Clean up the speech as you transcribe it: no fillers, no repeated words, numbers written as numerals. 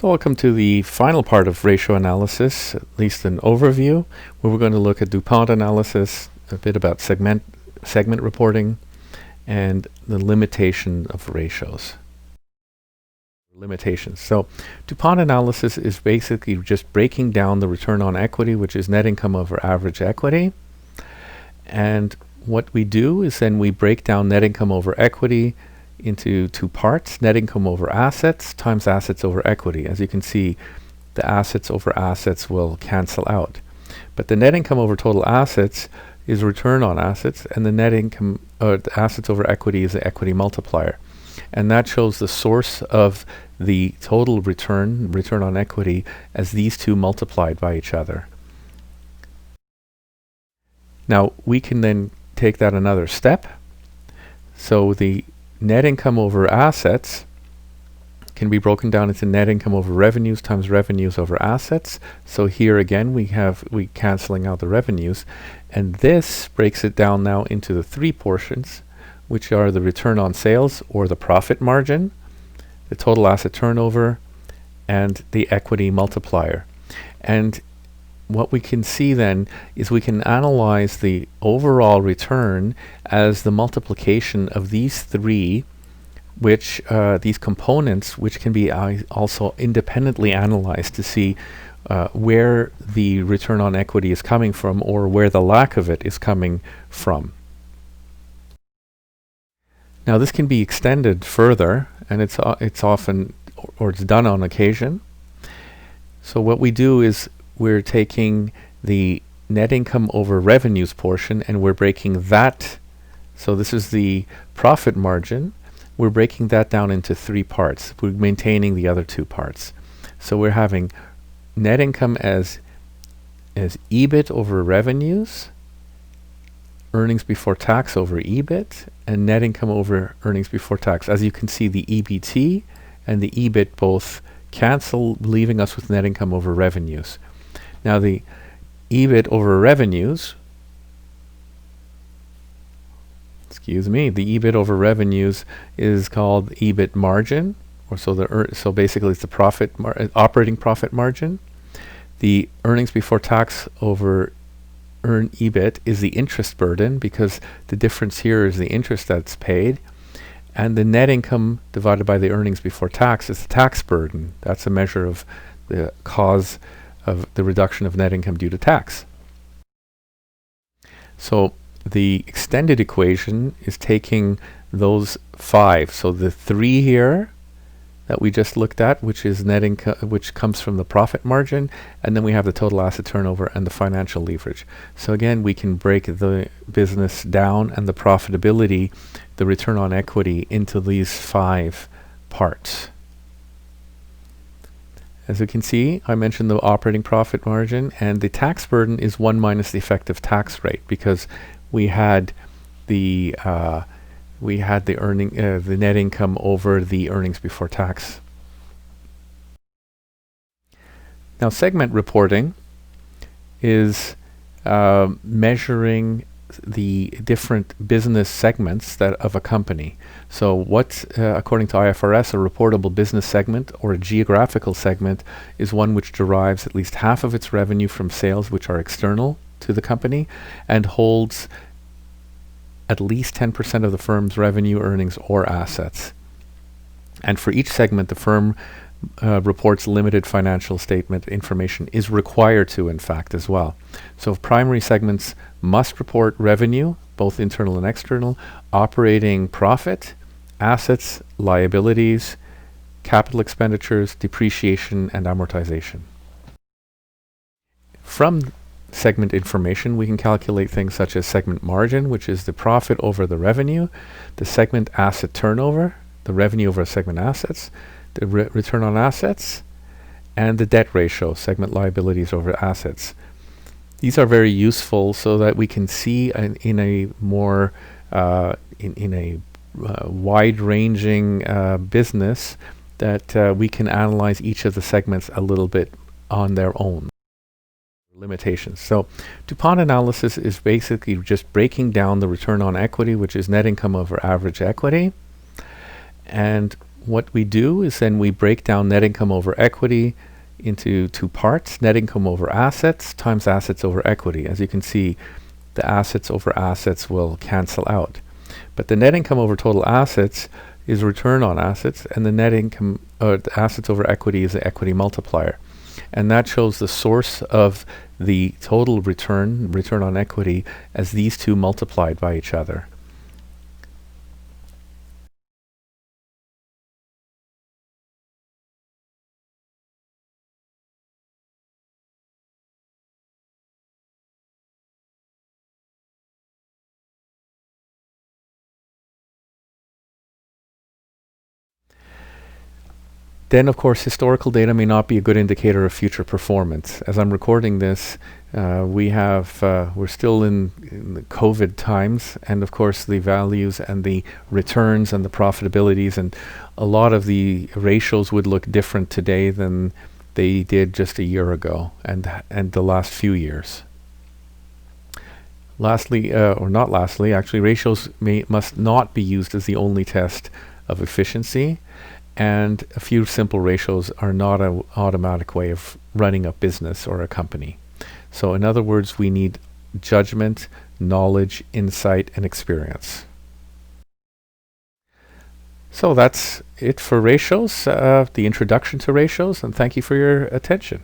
So welcome to the final part of ratio analysis, at least an overview, where we're going to look at DuPont analysis, a bit about segment reporting, and the limitation of ratios. Limitations. So DuPont analysis is basically just breaking down the return on equity, which is net income over average equity. And what we do is then we break down net income over equity into two parts: net income over assets times assets over equity. As you can see, the assets over assets will cancel out. But the net income over total assets is return on assets, and the net income, the assets over equity, is the equity multiplier. And that shows the source of the total return on equity, as these two multiplied by each other. Now we can then take that another step. So the net income over assets can be broken down into net income over revenues times revenues over assets. So here again we canceling out the revenues, and this breaks it down now into the three portions, which are the return on sales or the profit margin, the total asset turnover, and the equity multiplier. And what we can see then is we can analyze the overall return as the multiplication of these three, which these components, which can be also independently analyzed to see where the return on equity is coming from, or where the lack of it is coming from. Now this can be extended further, and it's often, or it's done on occasion. So what we do is we're taking the net income over revenues portion, and we're breaking that. So this is the profit margin. We're breaking that down into three parts. We're maintaining the other two parts. So we're having net income as EBIT over revenues, earnings before tax over EBIT, and net income over earnings before tax. As you can see, the EBT and the EBIT both cancel, leaving us with net income over revenues. Now the EBIT over revenues, the EBIT over revenues is called EBIT margin, or so basically it's the operating profit margin. The earnings before tax over earned EBIT is the interest burden, because the difference here is the interest that's paid, and the net income divided by the earnings before tax is the tax burden. That's a measure of the cause of the reduction of net income due to tax. So the extended equation is taking those five. So the three here that we just looked at, which is net income, which comes from the profit margin, and then we have the total asset turnover and the financial leverage. So again, we can break the business down and the profitability, the return on equity, into these five parts. As you can see, I mentioned the operating profit margin, and the tax burden is 1 minus the effective tax rate, because we had the net income over the earnings before tax. Now, segment reporting is measuring the different business segments of a company. So what's, according to IFRS, a reportable business segment or a geographical segment is one which derives at least half of its revenue from sales which are external to the company, and holds at least 10% of the firm's revenue, earnings, or assets. And for each segment, the firm reports limited financial statement information, is required to, in fact, as well. So primary segments must report revenue, both internal and external, operating profit, assets, liabilities, capital expenditures, depreciation, and amortization. From segment information, we can calculate things such as segment margin, which is the profit over the revenue, the segment asset turnover, the revenue over segment assets, the return on assets, and the debt ratio, segment liabilities over assets. These are very useful so that we can see in a more wide-ranging business that we can analyze each of the segments a little bit on their own. Limitations. So DuPont analysis is basically just breaking down the return on equity, which is net income over average equity. And what we do is then we break down net income over equity into two parts: net income over assets times assets over equity. As you can see, the assets over assets will cancel out. But the net income over total assets is return on assets, and the net income, the assets over equity, is the equity multiplier. And that shows the source of the total return on equity, as these two multiplied by each other. Then, of course, historical data may not be a good indicator of future performance. As I'm recording this, we're still in the COVID times, and of course the values and the returns and the profitabilities and a lot of the ratios would look different today than they did just a year ago and the last few years. Lastly, or not lastly, actually, ratios must not be used as the only test of efficiency. And a few simple ratios are not an automatic way of running a business or a company. So in other words, we need judgment, knowledge, insight, and experience. So that's it for ratios, the introduction to ratios, and thank you for your attention.